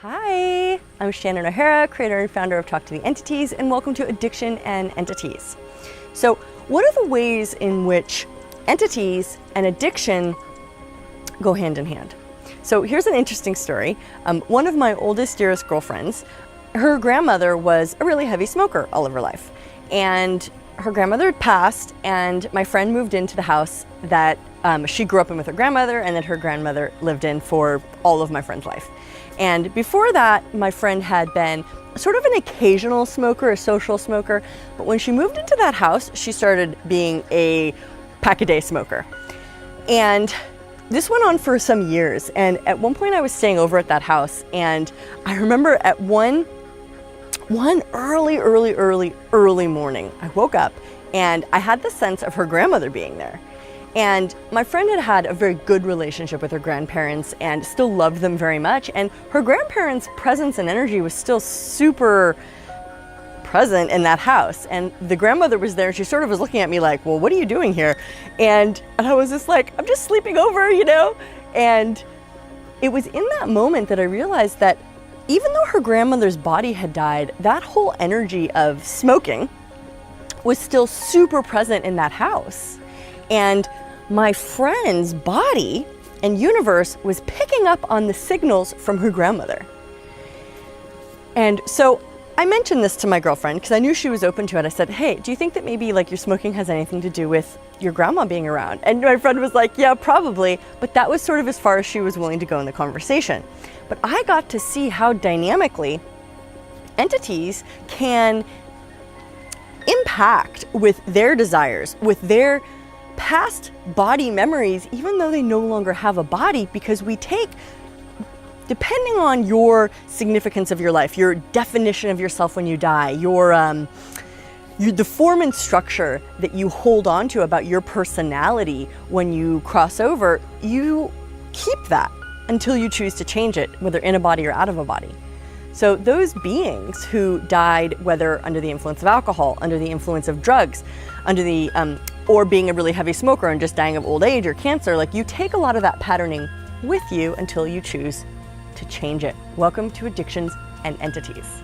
Hi, I'm Shannon O'Hara, creator and founder of Talk to the Entities, and welcome to Addiction and Entities. So, what are the ways in which entities and addiction go hand in hand? So here's an interesting story. One of my oldest, dearest girlfriends, her grandmother was a really heavy smoker all of her life. And her grandmother had passed, and my friend moved into the house that she grew up in with her grandmother and that her grandmother lived in for all of my friend's life. And before that, my friend had been sort of an occasional smoker, a social smoker, but when she moved into that house, she started being a pack-a-day smoker. And this went on for some years, and at one point I was staying over at that house, and I remember at one early morning, I woke up and I had the sense of her grandmother being there. And my friend had had a very good relationship with her grandparents and still loved them very much, and her grandparents' presence and energy was still super present in that house. And the grandmother was there, and she sort of was looking at me like, well, what are you doing here? And I was just like, I'm just sleeping over, you know? And it was in that moment that I realized that even though her grandmother's body had died, that whole energy of smoking was still super present in that house. And my friend's body and universe was picking up on the signals from her grandmother. And so I mentioned this to my girlfriend because I knew she was open to it. I said, hey, do you think that maybe like your smoking has anything to do with your grandma being around? And my friend was like, yeah, probably. But that was sort of as far as she was willing to go in the conversation. But I got to see how dynamically entities can impact with their desires, with their past body memories, even though they no longer have a body, because we take, depending on your significance of your life, your definition of yourself when you die, the form and structure that you hold on to about your personality when you cross over, you keep that until you choose to change it, whether in a body or out of a body. So those beings who died, whether under the influence of alcohol, under the influence of drugs, under the or being a really heavy smoker and just dying of old age or cancer, like you take a lot of that patterning with you until you choose to change it. Welcome to Addictions and Entities.